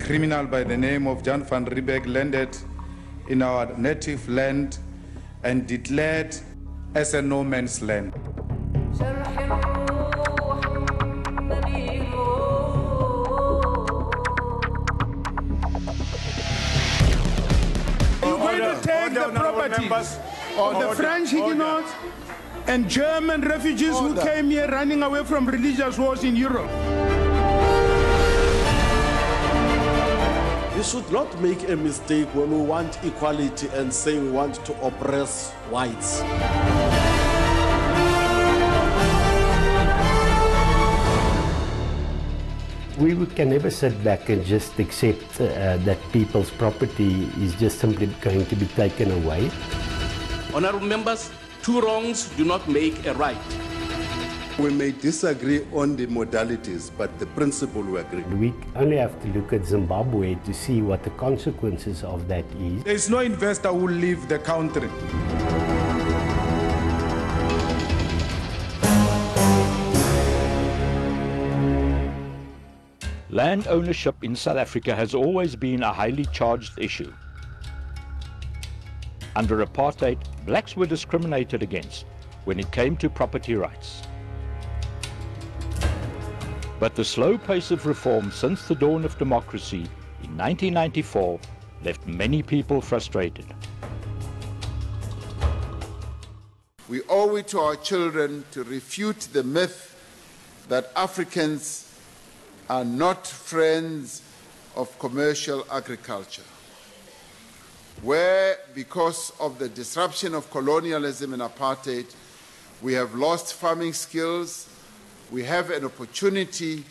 criminal by the name of Jan van Riebeck landed in our native land and declared as a no man's land. Take the property of the French Huguenots and German refugees who came here running away from religious wars in Europe. We should not make a mistake when we want equality and say we want to oppress whites. We can never sit back and just accept that people's property is just simply going to be taken away. Honourable members, two wrongs do not make a right. We may disagree on the modalities, but the principle we agree. We only have to look at Zimbabwe to see what the consequences of that is. There is no investor who will leave the country. Land ownership in South Africa has always been a highly charged issue. Under apartheid, blacks were discriminated against when it came to property rights. But the slow pace of reform since the dawn of democracy in 1994 left many people frustrated. We owe it to our children to refute the myth that Africans are not friends of commercial agriculture, where, because of the disruption of colonialism and apartheid, we have lost farming skills. We have an opportunity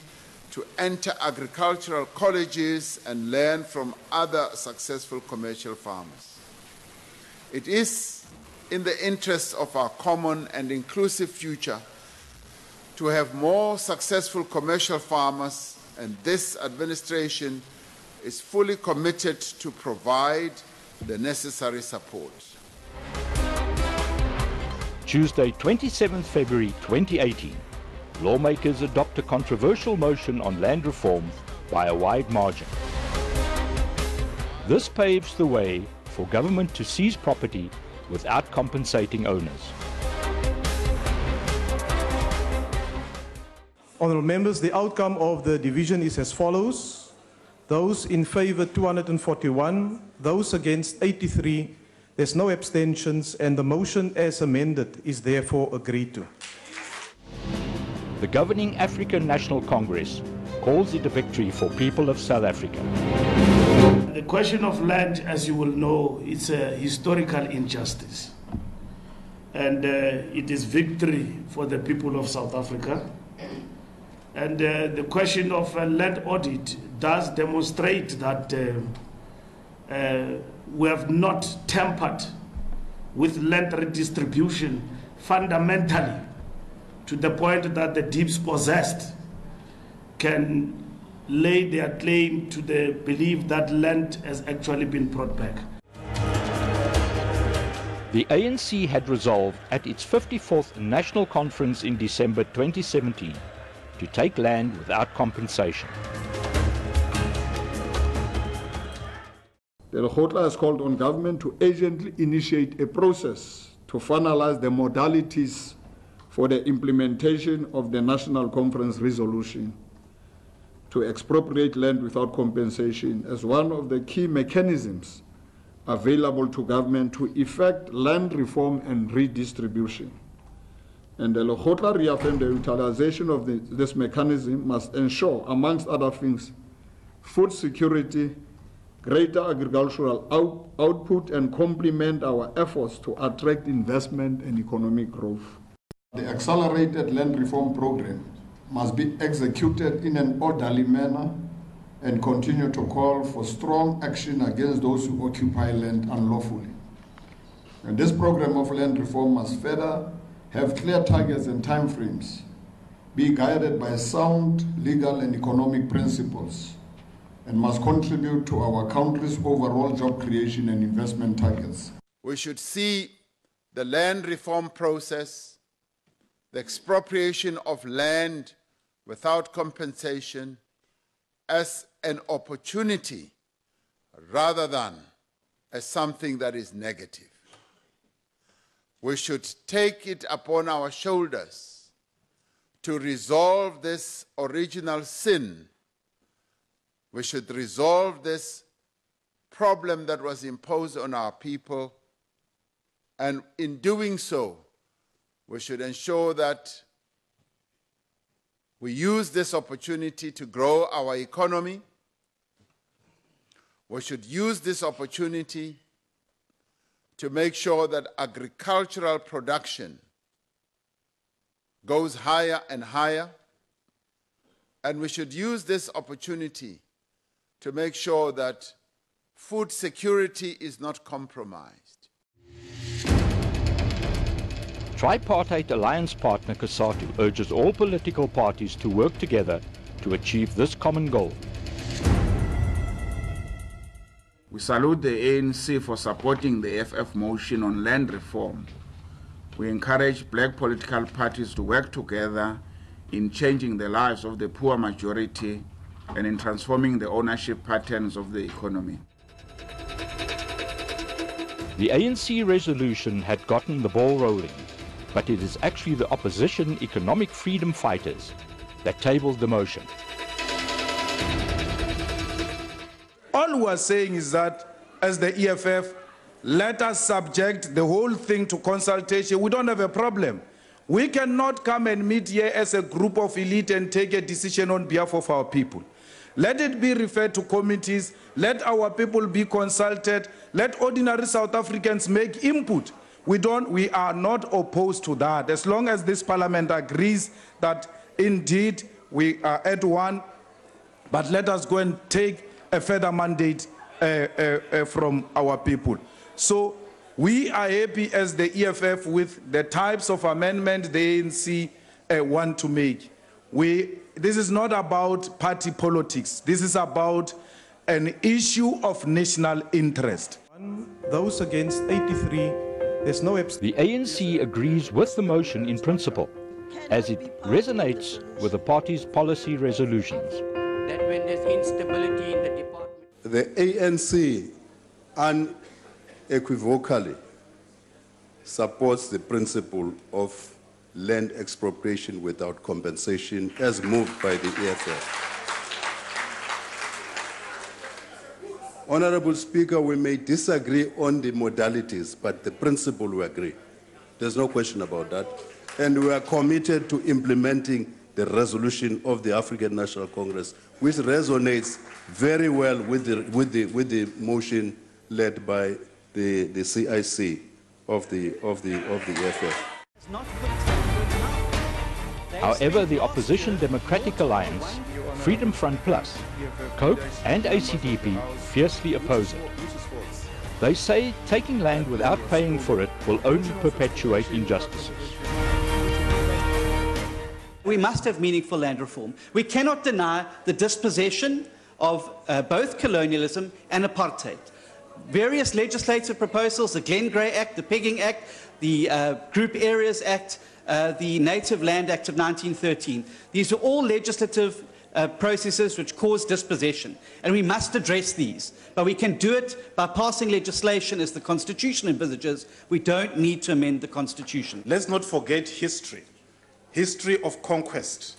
to enter agricultural colleges and learn from other successful commercial farmers. It is in the interest of our common and inclusive future to have more successful commercial farmers, and this administration is fully committed to provide the necessary support. Tuesday, 27 February 2018, lawmakers adopt a controversial motion on land reform by a wide margin. This paves the way for government to seize property without compensating owners. Honourable members, the outcome of the division is as follows. Those in favour 241, those against 83, there's no abstentions, and the motion as amended is therefore agreed to. The governing African National Congress calls it a victory for people of South Africa. The question of land, as you will know, it's a historical injustice. And it is victory for the people of South Africa. And the question of land audit does demonstrate that we have not tampered with land redistribution fundamentally to the point that the deeps possessed can lay their claim to the belief that land has actually been brought back. The ANC had resolved at its 54th National Conference in December 2017 to take land without compensation. The Lekgotla has called on government to urgently initiate a process to finalize the modalities for the implementation of the National Conference resolution to expropriate land without compensation as one of the key mechanisms available to government to effect land reform and redistribution. And the Lekgotla reaffirmed the utilization of this mechanism must ensure, amongst other things, food security, greater agricultural output, and complement our efforts to attract investment and economic growth. The accelerated land reform program must be executed in an orderly manner and continue to call for strong action against those who occupy land unlawfully. And this program of land reform must further have clear targets and timeframes, be guided by sound legal and economic principles, and must contribute to our country's overall job creation and investment targets. We should see the land reform process, the expropriation of land without compensation, as an opportunity rather than as something that is negative. We should take it upon our shoulders to resolve this original sin. We should resolve this problem that was imposed on our people, and in doing so, we should ensure that we use this opportunity to grow our economy. We should use this opportunity to make sure that agricultural production goes higher and higher. And we should use this opportunity to make sure that food security is not compromised. Tripartite alliance partner COSATU urges all political parties to work together to achieve this common goal. We salute the ANC for supporting the FF motion on land reform. We encourage black political parties to work together in changing the lives of the poor majority and in transforming the ownership patterns of the economy. The ANC resolution had gotten the ball rolling, but it is actually the opposition economic freedom fighters that tabled the motion. All we are saying is that, as the EFF, let us subject the whole thing to consultation. We don't have a problem. We cannot come and meet here as a group of elite and take a decision on behalf of our people. Let it be referred to committees. Let our people be consulted. Let ordinary South Africans make input. We are not opposed to that. As long as this parliament agrees that indeed we are at one, but let us go and take a further mandate from our people. So we are happy as the EFF with the types of amendment the ANC want to make. This is not about party politics. This is about an issue of national interest. Those against 83, there's no abstention. The ANC agrees with the motion in principle, as it resonates with the party's policy resolutions. That when there's instability in the department, The ANC unequivocally supports the principle of land expropriation without compensation as moved by the EFF. Honorable Speaker, we may disagree on the modalities, but the principle we agree. There's no question about that. And we are committed to implementing the resolution of the African National Congress, which resonates very well with the motion led by the CIC of the EFF. However, the opposition Democratic Alliance, Freedom Front Plus, COPE and ACDP fiercely oppose it. They say taking land without paying for it will only perpetuate injustices. We must have meaningful land reform. We cannot deny the dispossession of both colonialism and apartheid. Various legislative proposals, the Glenn Gray Act, the Pegging Act, the Group Areas Act, the Native Land Act of 1913. These are all legislative processes which cause dispossession, and we must address these. But we can do it by passing legislation as the Constitution envisages. We don't need to amend the Constitution. Let's not forget history. History of conquest,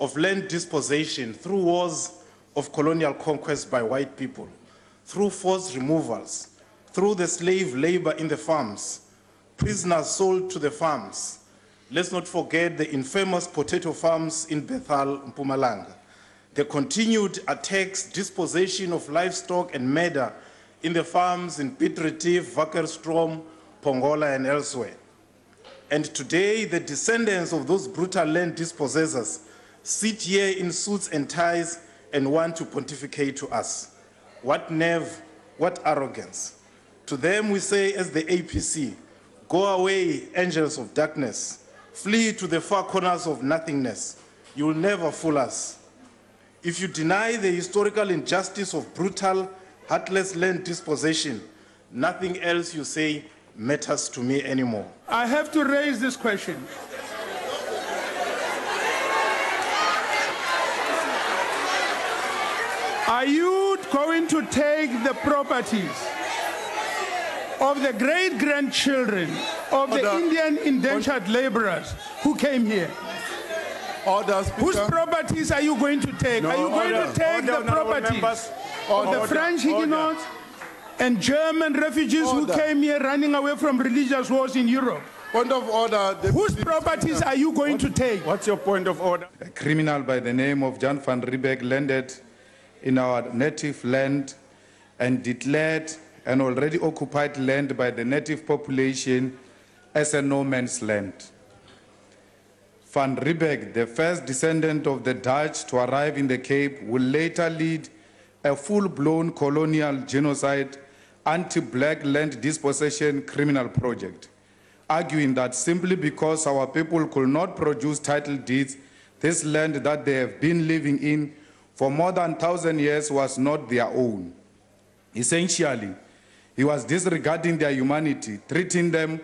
of land dispossession through wars of colonial conquest by white people, through forced removals, through the slave labor in the farms, prisoners sold to the farms. Let's not forget the infamous potato farms in Bethal, Mpumalanga, the continued attacks, dispossession of livestock and murder in the farms in Piet Retief, Wakkerstroom, Pongola and elsewhere. And today, the descendants of those brutal land dispossessors sit here in suits and ties and want to pontificate to us. What nerve, what arrogance. To them we say, as the APC, go away, angels of darkness. Flee to the far corners of nothingness. You will never fool us. If you deny the historical injustice of brutal, heartless land dispossession, nothing else you say matters to me anymore. I have to raise this question. Are you going to take the properties of the great-grandchildren of the Indian indentured laborers who came here? Whose properties are you going to take? Are you going to take the properties of the French Huguenots and German refugees who came here running away from religious wars in Europe? Point of order. Whose properties are you going to take? What's your point of order? A criminal by the name of Jan van Riebeeck landed in our native land and declared an already occupied land by the native population as a no-man's land. Van Riebeeck, the first descendant of the Dutch to arrive in the Cape, will later lead a full-blown colonial genocide, anti-black land dispossession criminal project, arguing that simply because our people could not produce title deeds, this land that they have been living in for more than 1,000 years was not their own. Essentially, he was disregarding their humanity, treating them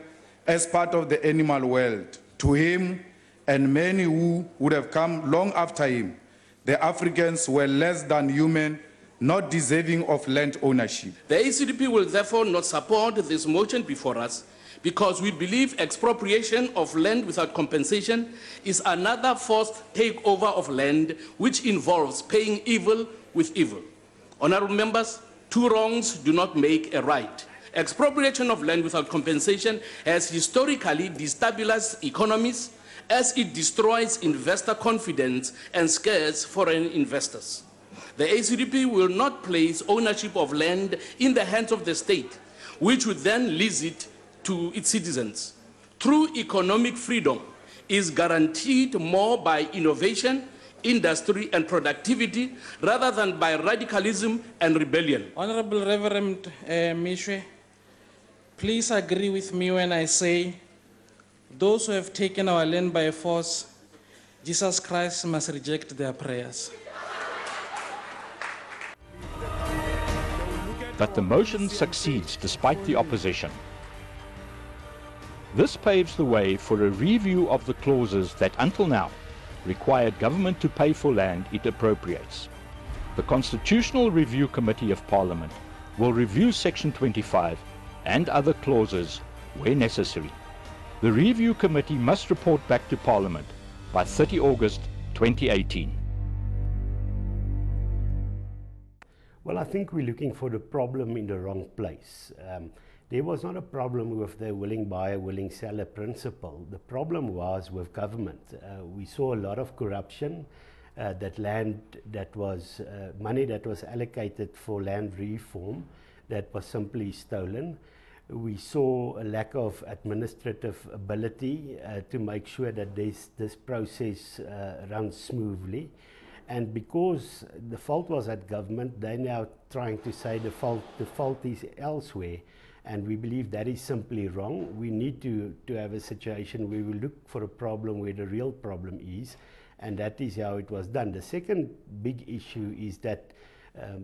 as part of the animal world. To him, and many who would have come long after him, the Africans were less than human, not deserving of land ownership. The ACDP will therefore not support this motion before us because we believe expropriation of land without compensation is another forced takeover of land which involves paying evil with evil. Honorable members, two wrongs do not make a right. Expropriation of land without compensation has historically destabilized economies as it destroys investor confidence and scares foreign investors. The ACDP will not place ownership of land in the hands of the state, which would then lease it to its citizens. True economic freedom is guaranteed more by innovation, industry, and productivity rather than by radicalism and rebellion. Honorable Reverend Mishwe, please agree with me when I say those who have taken our land by force, Jesus Christ must reject their prayers. But the motion succeeds despite the opposition. This paves the way for a review of the clauses that until now required government to pay for land it appropriates. The Constitutional Review Committee of Parliament will review Section 25 and other clauses where necessary. The Review Committee must report back to Parliament by 30 August 2018. Well, I think we're looking for the problem in the wrong place. There was not a problem with the willing buyer, willing seller principle. The problem was with government. We saw a lot of corruption, that land that was, money that was allocated for land reform that was simply stolen. We saw a lack of administrative ability to make sure that this process runs smoothly. And because the fault was at government, they're now trying to say the fault is elsewhere. And we believe that is simply wrong. We need to have a situation where we look for a problem where the real problem is, and that is how it was done. The second big issue is that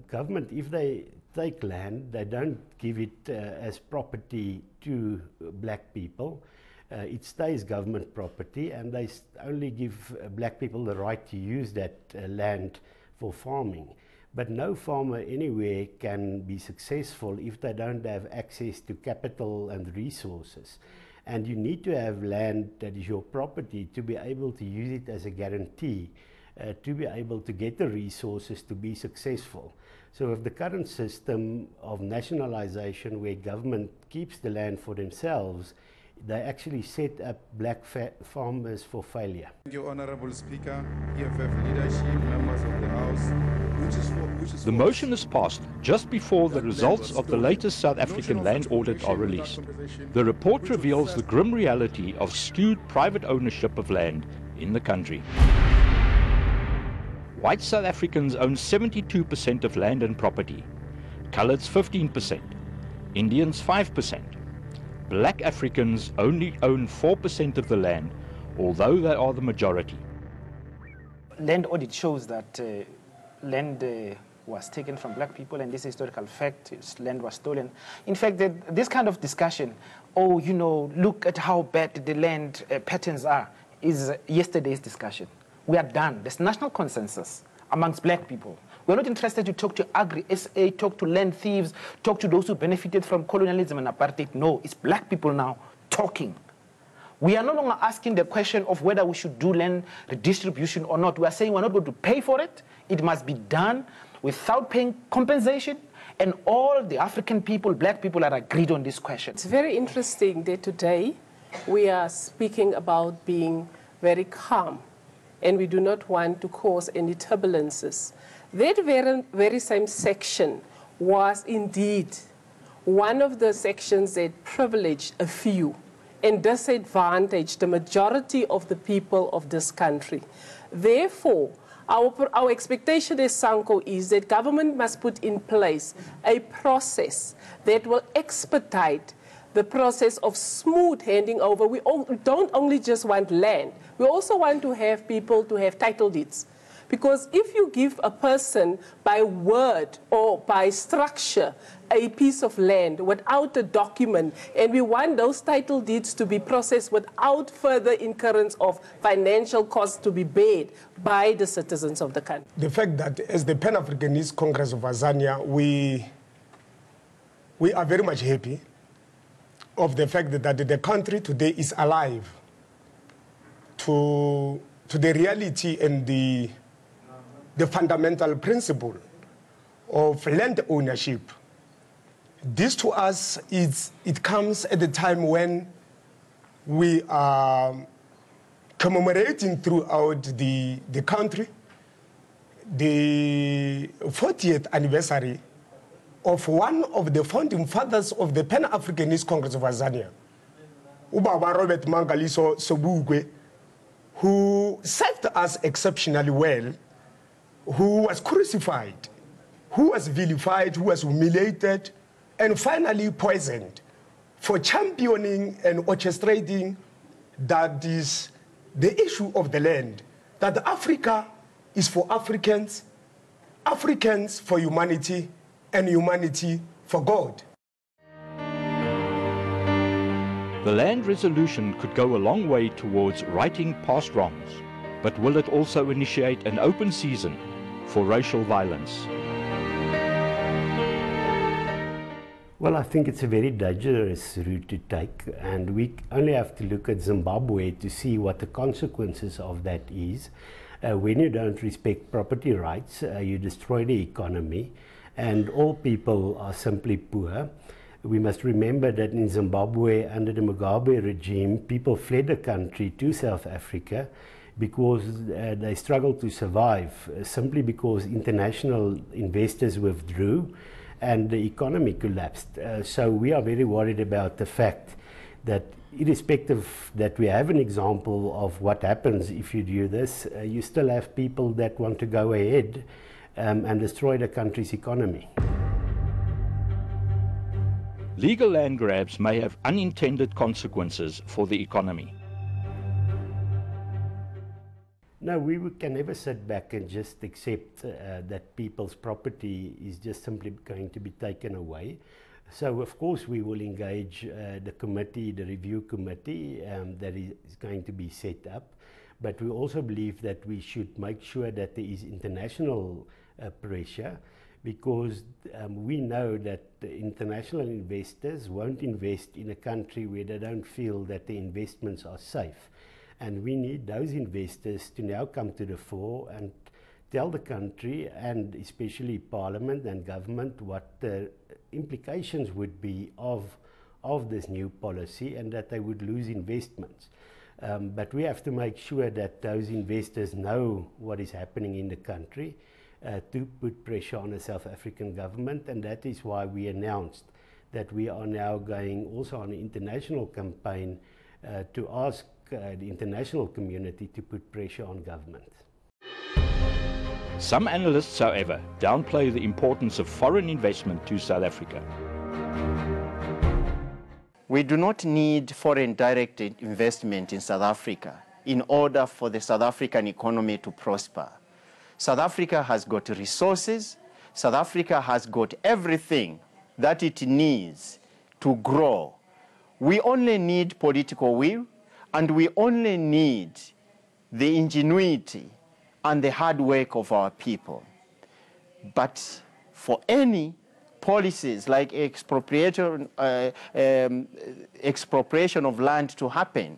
government, if they take land, they don't give it as property to black people. It stays government property, and they only give black people the right to use that land for farming. But no farmer anywhere can be successful if they don't have access to capital and resources. And you need to have land that is your property to be able to use it as a guarantee, to be able to get the resources to be successful. So with the current system of nationalization where government keeps the land for themselves, they actually set up black farmers for failure. Thank you, Honorable Speaker, EFF leadership, members of the House. The motion is passed just before the results of the latest South African land audit are released. The report reveals the grim reality of skewed private ownership of land in the country. White South Africans own 72% of land and property, Coloureds 15%, Indians 5%. Black Africans only own 4% of the land, although they are the majority. Land audit shows that land was taken from black people, and this historical fact, land was stolen. In fact, this kind of discussion, oh, you know, look at how bad the land patterns are, is yesterday's discussion. We are done. There's national consensus amongst black people. We're not interested to talk to Agri-SA, talk to land thieves, talk to those who benefited from colonialism and apartheid. No, it's black people now talking. We are no longer asking the question of whether we should do land redistribution or not. We are saying we're not going to pay for it. It must be done without paying compensation. And all the African people, black people, are agreed on this question. It's very interesting that today we are speaking about being very calm, and we do not want to cause any turbulences. That very same section was indeed one of the sections that privileged a few and disadvantaged the majority of the people of this country. Therefore, our expectation as SANCO is that government must put in place a process that will expedite the process of smooth handing over. We don't only just want land, we also want to have people to have title deeds. Because if you give a person by word or by structure a piece of land without a document, and we want those title deeds to be processed without further incurrence of financial costs to be paid by the citizens of the country. The fact that as the Pan-Africanist Congress of Azania, we are very much happy of the fact that the country today is alive to the reality and the fundamental principle of land ownership. This to us, it comes at a time when we are commemorating throughout the country the 40th anniversary of one of the founding fathers of the Pan-Africanist Congress of Azania, Ubaba Robert Mangaliso Sobukwe, who served us exceptionally well, who was crucified, who was vilified, who was humiliated, and finally poisoned for championing and orchestrating that is the issue of the land, that Africa is for Africans, Africans for humanity, and humanity for God. The land resolution could go a long way towards righting past wrongs, but will it also initiate an open season for racial violence? Well, I think it's a very dangerous route to take, and we only have to look at Zimbabwe to see what the consequences of that is. When you don't respect property rights, you destroy the economy, and all people are simply poor. We must remember that in Zimbabwe, under the Mugabe regime, people fled the country to South Africa because they struggled to survive, simply because international investors withdrew and the economy collapsed. So we are very worried about the fact that irrespective that we have an example of what happens if you do this, you still have people that want to go ahead and destroy the country's economy. Legal land grabs may have unintended consequences for the economy. No, we can never sit back and just accept that people's property is just simply going to be taken away. So, of course, we will engage the committee, the review committee that is going to be set up. But we also believe that we should make sure that there is international pressure, because we know that the international investors won't invest in a country where they don't feel that the investments are safe. And we need those investors to now come to the fore and tell the country, and especially Parliament and government, what the implications would be of this new policy, and that they would lose investments. But we have to make sure that those investors know what is happening in the country to put pressure on the South African government, and that is why we announced that we are now going also on an international campaign to ask the international community to put pressure on government. Some analysts, however, downplay the importance of foreign investment to South Africa. We do not need foreign direct investment in South Africa in order for the South African economy to prosper. South Africa has got resources. South Africa has got everything that it needs to grow. We only need political will, and we only need the ingenuity and the hard work of our people. But for any policies like expropriation of land to happen,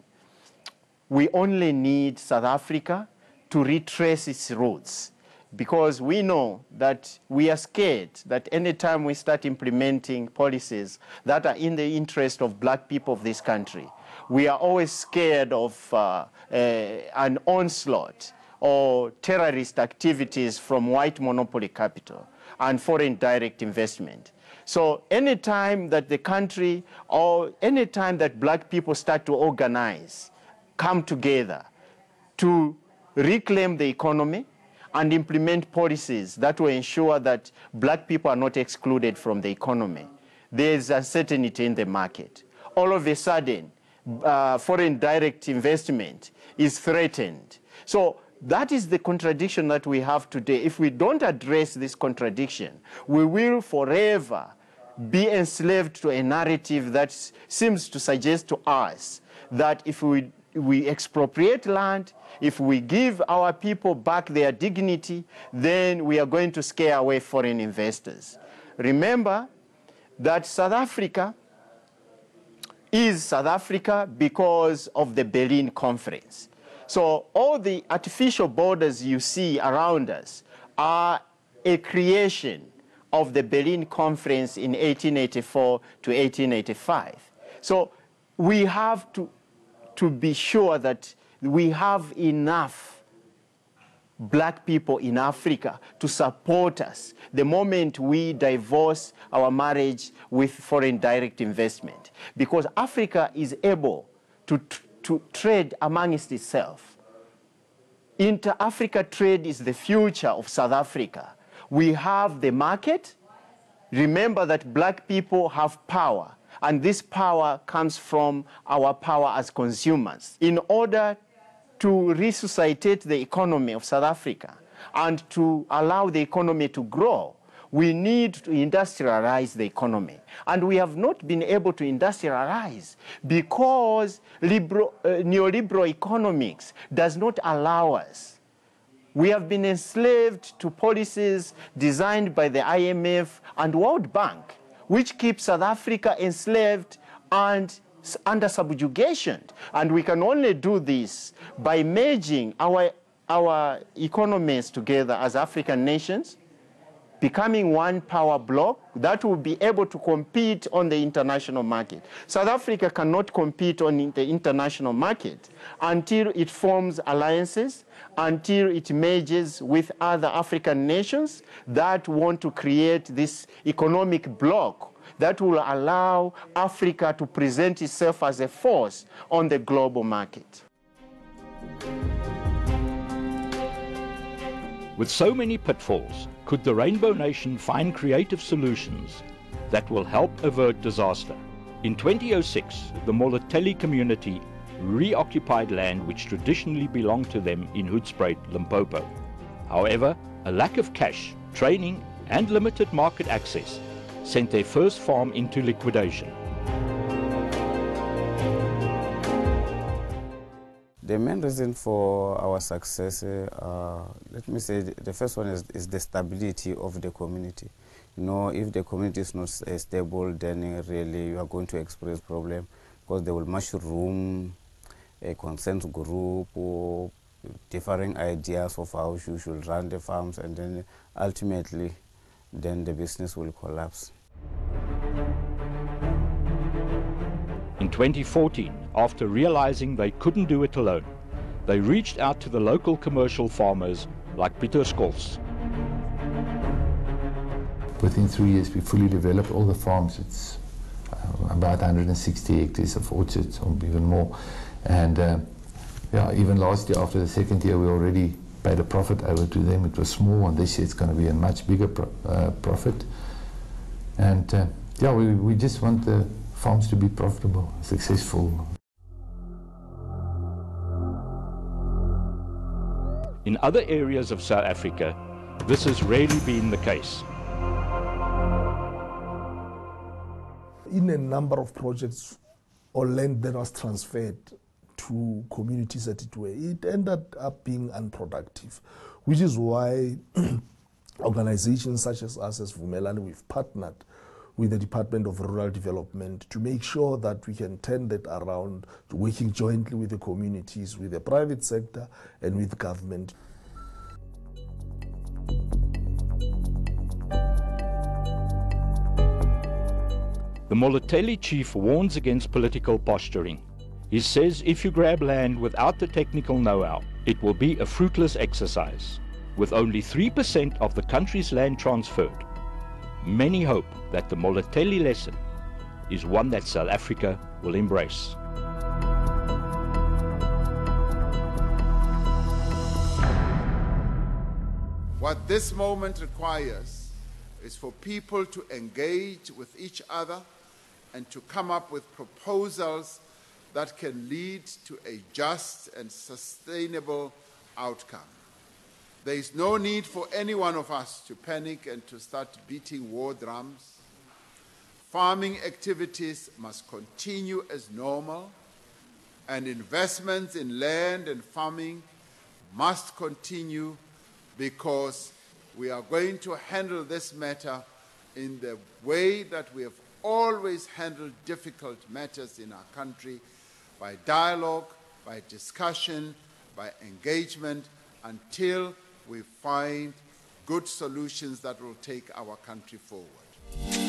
we only need South Africa to retrace its roots, because we know that we are scared that anytime we start implementing policies that are in the interest of black people of this country, we are always scared of an onslaught or terrorist activities from white monopoly capital and foreign direct investment. So anytime that the country or anytime that black people start to organize, come together to reclaim the economy and implement policies that will ensure that black people are not excluded from the economy, there is uncertainty in the market. All of a sudden, foreign direct investment is threatened. So that is the contradiction that we have today. If we don't address this contradiction, we will forever be enslaved to a narrative that seems to suggest to us that if we expropriate land, if we give our people back their dignity, then we are going to scare away foreign investors. Remember that South Africa is South Africa because of the Berlin Conference. So all the artificial borders you see around us are a creation of the Berlin Conference in 1884 to 1885. So we have to be sure that we have enough black people in Africa to support us the moment we divorce our marriage with foreign direct investment. Because Africa is able to trade amongst itself. Inter-Africa trade is the future of South Africa. We have the market. Remember that black people have power, and this power comes from our power as consumers. In order to resuscitate the economy of South Africa and to allow the economy to grow, we need to industrialize the economy. And we have not been able to industrialize because neoliberal economics does not allow us. We have been enslaved to policies designed by the IMF and World Bank, which keep South Africa enslaved and under subjugation. And we can only do this by merging our economies together as African nations, becoming one power bloc that will be able to compete on the international market. South Africa cannot compete on the international market until it forms alliances, until it merges with other African nations that want to create this economic bloc that will allow Africa to present itself as a force on the global market. With so many pitfalls, could the Rainbow Nation find creative solutions that will help avert disaster? In 2006, the Moloteli community reoccupied land which traditionally belonged to them in Hoedspruit, Limpopo. However, a lack of cash, training and limited market access sent their first farm into liquidation. The main reason for our success, let me say, the first one is the stability of the community. You know, if the community is not stable, then really you are going to experience problem, because they will mushroom a consent group or differing ideas of how you should run the farms, and then ultimately, then the business will collapse. In 2014, after realizing they couldn't do it alone, they reached out to the local commercial farmers like Peter Scholz. Within 3 years, we fully developed all the farms. It's about 160 hectares of orchards, or even more. And yeah, even last year, after the second year, we already paid a profit over to them. It was small, and this year it's going to be a much bigger profit. And yeah, we just want the farms to be profitable, successful. In other areas of South Africa, this has rarely been the case. In a number of projects or land that was transferred to communities, as it were, it ended up being unproductive, which is why organizations such as us, as Vumelani, we've partnered with the Department of Rural Development to make sure that we can turn that around, working jointly with the communities, with the private sector, and with government. The Moloteli chief warns against political posturing. He says if you grab land without the technical know-how, it will be a fruitless exercise. With only 3% of the country's land transferred, many hope that the Moloteli lesson is one that South Africa will embrace. What this moment requires is for people to engage with each other and to come up with proposals that can lead to a just and sustainable outcome. There is no need for any one of us to panic and to start beating war drums. Farming activities must continue as normal, and investments in land and farming must continue, because we are going to handle this matter in the way that we have always handled difficult matters in our country, by dialogue, by discussion, by engagement, until we find good solutions that will take our country forward.